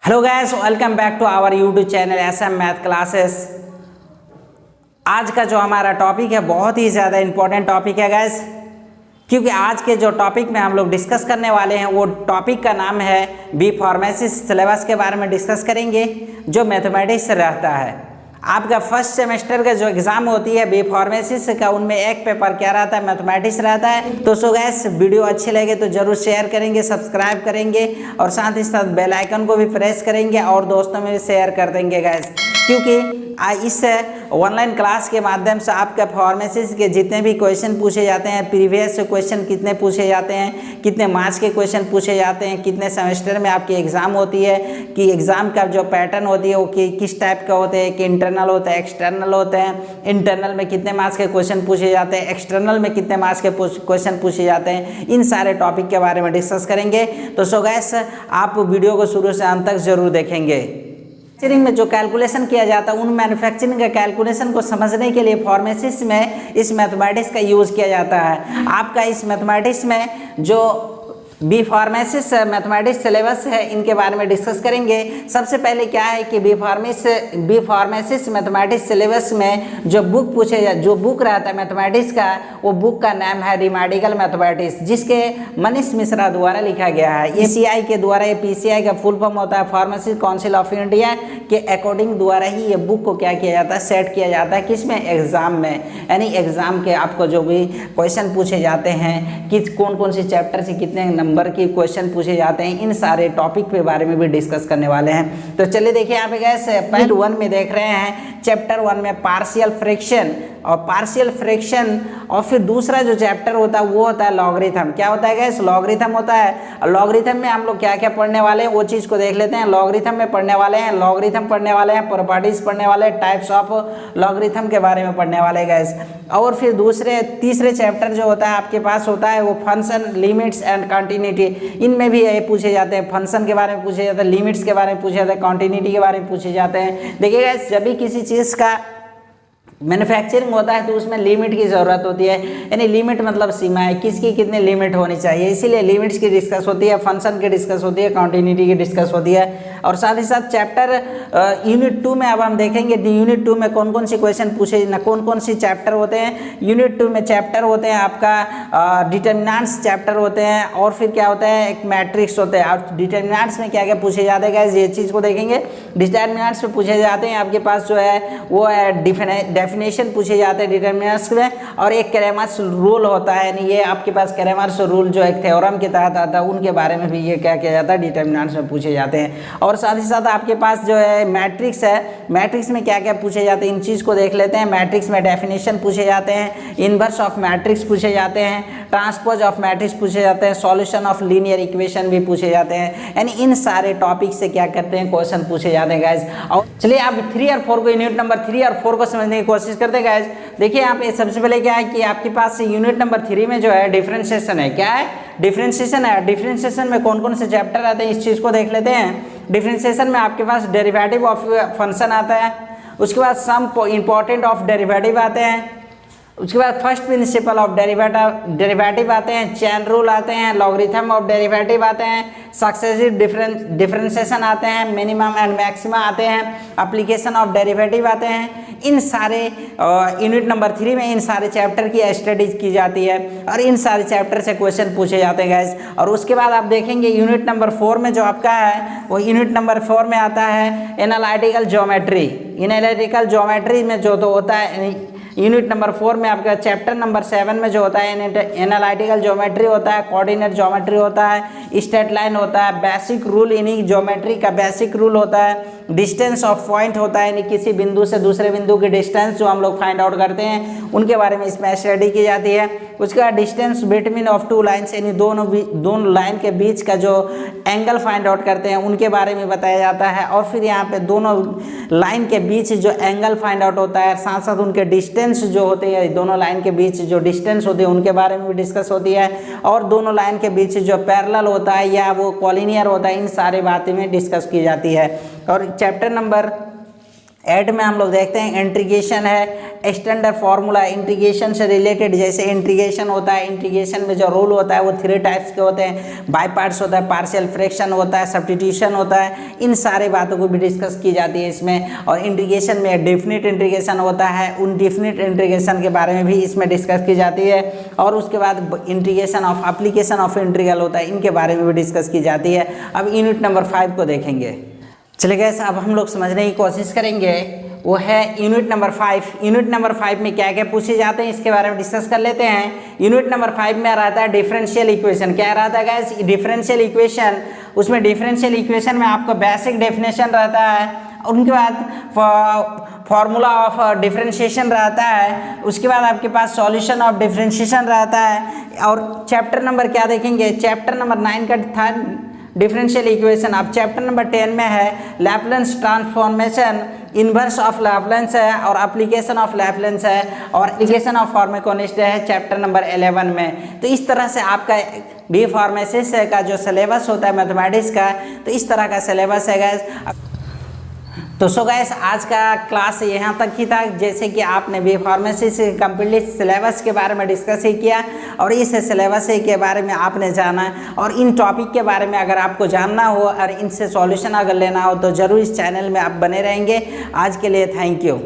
Hello guys, welcome back to our YouTube channel SM math classes. आज का जो हमारा टॉपिक है बहुत ही ज़्यादा इम्पोर्टेंट टॉपिक है गाइस, क्योंकि आज के जो टॉपिक में हम लोग डिस्कस करने वाले हैं वो टॉपिक का नाम है बी फार्मेसी सिलेबस के बारे में डिस्कस करेंगे, जो मैथमेटिक्स से रहता है। आपका फर्स्ट सेमेस्टर का जो एग्ज़ाम होती है बी फार्मेसी का, उनमें एक पेपर क्या रहता है, मैथमेटिक्स रहता है। तो सो गाइस, वीडियो अच्छी लगे तो जरूर शेयर करेंगे, सब्सक्राइब करेंगे और साथ ही साथ बेल आइकन को भी प्रेस करेंगे और दोस्तों में भी शेयर कर देंगे गाइस, क्योंकि इस ऑनलाइन क्लास के माध्यम से आपका फार्मेसी के जितने भी क्वेश्चन पूछे जाते हैं, प्रीवियस क्वेश्चन कितने पूछे जाते हैं, कितने मार्क्स के क्वेश्चन पूछे जाते हैं, कितने सेमेस्टर में आपकी एग्ज़ाम होती है, कि एग्ज़ाम का जो पैटर्न होती है वो किस टाइप का होते हैं, कि इंटरनल होता है, एक्सटर्नल होते हैं, इंटरनल में कितने मार्क्स के क्वेश्चन पूछे जाते हैं, एक्सटर्नल में कितने मार्क्स के क्वेश्चन पूछे जाते हैं, इन सारे टॉपिक के बारे में डिस्कस करेंगे। तो सो गाइस, आप वीडियो को शुरू से अंत तक जरूर देखेंगे। मैन्युफैक्चरिंग में जो कैलकुलेशन किया जाता है, उन मैन्युफैक्चरिंग के कैलकुलेशन को समझने के लिए फार्मेसिस्ट में इस मैथमेटिक्स का यूज़ किया जाता है। आपका इस मैथमेटिक्स में जो बी फार्मेसिस्ट मैथमेटिक्स सिलेबस है, इनके बारे में डिस्कस करेंगे। सबसे पहले क्या है कि बी फार्मेसिस्ट मैथमेटिक्स सिलेबस में जो बुक रहता है मैथमेटिक्स का, वो बुक का नाम है रिमाडिकल मैथमेटिक्स, जिसके मनीष मिश्रा द्वारा लिखा गया है। PCI के द्वारा, ये PCI का फुल फॉर्म होता है फार्मेसिस्ट काउंसिल ऑफ इंडिया के अकॉर्डिंग द्वारा ही ये बुक को क्या किया जाता है, सेट किया जाता है। किसमें? एग्जाम में। यानी एग्जाम के आपको जो भी क्वेश्चन पूछे जाते हैं कि कौन कौन सी चैप्टर से कितने नंबर के क्वेश्चन पूछे जाते हैं, इन सारे टॉपिक के बारे में भी डिस्कस करने वाले हैं। तो चलिए देखिए, यहाँ पे गैस पार्ट 1 में देख रहे हैं, चैप्टर 1 में पार्शियल फ्रैक्शन और फिर दूसरा जो चैप्टर होता है वो होता है लॉगरिथम। क्या होता है गैस? लॉगरिथम होता है। लॉगरिथम में हम लोग क्या क्या पढ़ने वाले हैं वो चीज़ को देख लेते हैं। लॉगरिथम में पढ़ने वाले हैं, लॉगरिथम पढ़ने वाले हैं, प्रॉपर्टीज पढ़ने वाले हैं, टाइप्स ऑफ लॉगरिथम के बारे में पढ़ने वाले हैं गैस। और फिर तीसरे चैप्टर जो होता है आपके पास होता है वो फंक्शन, लिमिट्स एंड कंटिन्यूटी। इनमें भी ये पूछे जाते हैं, फंक्शन के बारे में पूछे जाते हैं, लिमिट्स के बारे में पूछे जाते हैं, कंटिन्यूटी के बारे में पूछे जाते हैं। देखिए गैस, जब भी किसी चीज़ का मैन्युफैक्चरिंग होता है तो उसमें लिमिट की ज़रूरत होती है। यानी लिमिट मतलब सीमा है, किसकी कितनी लिमिट होनी चाहिए, इसीलिए लिमिट्स की डिस्कस होती है, फंक्शन की डिस्कस होती है, कंटिन्यूटी की डिस्कस होती है। और साथ ही साथ चैप्टर यूनिट 2 में अब हम देखेंगे यूनिट 2 में कौन कौन सी क्वेश्चन पूछे, कौन कौन सी चैप्टर होते हैं। यूनिट 2 में चैप्टर होते हैं आपका डिटर्मिनेंट्स चैप्टर होते हैं, और फिर क्या होता है, एक मैट्रिक्स होते हैं। और डिटर्मिनेंट्स में क्या क्या पूछे जाते हैं, ये चीज़ को देखेंगे। डिटर्मिनेंट्स में पूछे जाते हैं आपके पास जो है वो है डेफिनेशन पूछे जाते हैं डिटर्मिनेंट्स में, और एक क्रेमर्स रूल होता है। यानी ये आपके पास क्रेमर्स रूल जो एक थ्योरम के तहत आता है, उनके बारे में भी ये क्या किया जाता है, डिटर्मिनेंट्स में पूछे जाते हैं। और साथ ही साथ आपके पास जो है मैट्रिक्स है, मैट्रिक्स में क्या क्या पूछे जाते हैं, इन चीज़ को देख लेते हैं। मैट्रिक्स में डेफिनेशन पूछे जाते हैं, इनवर्स ऑफ मैट्रिक्स पूछे जाते हैं, ट्रांसपोज ऑफ मैट्रिक्स पूछे जाते हैं, सॉल्यूशन ऑफ लीनियर इक्वेशन भी पूछे जाते हैं। यानी इन सारे टॉपिक से क्या करते हैं, क्वेश्चन पूछे जाते हैं गाइज। और चलिए आप 3 और 4 को, यूनिट नंबर 3 और 4 को समझने की कोशिश करते हैं गाइज। देखिए यहाँ पे सबसे पहले क्या है कि आपके पास यूनिट नंबर 3 में जो है डिफरेंशिएशन है। क्या है? डिफरेंशिएशन है। डिफरेंशिएशन में कौन कौन से चैप्टर आते हैं, इस चीज़ को देख लेते हैं। डिफरेंशिएशन में आपके पास डेरिवेटिव ऑफ फंक्शन आता है, उसके बाद सम इंपॉर्टेंट ऑफ डेरिवेटिव आते हैं, उसके बाद फर्स्ट प्रिंसिपल ऑफ डेरिवेटिव आते हैं, चेन रूल आते हैं, लॉगरिथम ऑफ डेरिवेटिव आते हैं, सक्सेसिव डिफरेंशिएशन आते हैं, मिनिमम एंड मैक्सिमा आते हैं, एप्लीकेशन ऑफ डेरिवेटिव आते हैं। इन सारे यूनिट नंबर 3 में इन सारे चैप्टर की स्टडीज की जाती है और इन सारे चैप्टर से क्वेश्चन पूछे जाते हैं गाइस। और उसके बाद आप देखेंगे यूनिट नंबर 4 में जो आपका है वो यूनिट नंबर 4 में आता है एनालिटिकल ज्योमेट्री। एनालिटिकल ज्योमेट्री में जो तो होता है यूनिट नंबर 4 में आपका चैप्टर नंबर 7 में जो होता है एनालिटिकल ज्योमेट्री होता है, कोऑर्डिनेट ज्योमेट्री होता है, स्ट्रेट लाइन होता है, बेसिक रूल, इन्हीं ज्योमेट्री का बेसिक रूल होता है, डिस्टेंस ऑफ पॉइंट होता है, यानी किसी बिंदु से दूसरे बिंदु की डिस्टेंस जो हम लोग फाइंड आउट करते हैं उनके बारे में इसमें स्टडी की जाती है। उसके बाद डिस्टेंस बिटवीन ऑफ 2 लाइन्स, यानी दोनों लाइन के बीच का जो एंगल फाइंड आउट करते हैं उनके बारे में बताया जाता है। और फिर यहाँ पे दोनों लाइन के बीच जो एंगल फाइंड आउट होता है, साथ साथ उनके डिस्टेंस जो होते हैं, दोनों लाइन के बीच जो डिस्टेंस होते हैं उनके बारे में भी डिस्कस होती है। और दोनों लाइन के बीच जो पैरेलल होता है या वो कॉलिनियर होता है, इन सारे बातें में डिस्कस की जाती है। और चैप्टर नंबर ऐड में हम लोग देखते हैं इंटीग्रेशन है, स्टैंडर्ड फार्मूला, इंटीग्रेशन से रिलेटेड, जैसे इंटीग्रेशन होता है, इंटीग्रेशन में जो रूल होता है वो 3 टाइप्स के होते हैं, बाय पार्ट्स होता है, पार्शियल फ्रैक्शन होता है, सब्स्टिट्यूशन होता है, इन सारे बातों को भी डिस्कस की जाती है इसमें। और इंटीग्रेशन में डेफिनिट इंटीग्रेशन होता है, उन डेफिनिट इंटीग्रेशन के बारे में भी इसमें डिस्कस की जाती है। और उसके बाद integration of application of integral होता है, इनके बारे में भी डिस्कस की जाती है। अब यूनिट नंबर 5 को देखेंगे। चलिए गाइस, अब हम लोग समझने की कोशिश करेंगे, वो है यूनिट नंबर 5। यूनिट नंबर 5 में क्या क्या पूछे जाते हैं इसके बारे में डिस्कस कर लेते हैं। यूनिट नंबर 5 में रहता है डिफरेंशियल इक्वेशन। क्या रहता है गाइस? Differential equation. उसमें डिफरेंशियल इक्वेशन में आपको बेसिक डेफिनेशन रहता है, उनके बाद फॉर्मूला ऑफ डिफरेंशिएशन रहता है, उसके बाद आपके पास सॉल्यूशन ऑफ डिफरेंशिएशन रहता है। और चैप्टर नंबर क्या देखेंगे? चैप्टर नंबर 9 का था डिफरेंशियल इक्वेशन। अब चैप्टर नंबर 10 में है Laplace transformation, inverse of Laplace है, और एप्लीकेशन ऑफ लैप्लेस है, और एप्लीकेशन ऑफ फार्माकोनिस्ट है चैप्टर नंबर 11 में। तो इस तरह से आपका बी फार्मेसिस्ट का जो सिलेबस होता है मैथमेटिक्स का, तो इस तरह का सिलेबस है गाइस। तो सो गाइस, आज का क्लास यहाँ तक ही था। जैसे कि आपने बी फार्मेसी से कंप्लीट सिलेबस के बारे में डिस्कस ही किया, और इस सिलेबस के बारे में आपने जाना, और इन टॉपिक के बारे में अगर आपको जानना हो और इनसे सॉल्यूशन अगर लेना हो तो ज़रूर इस चैनल में आप बने रहेंगे। आज के लिए थैंक यू।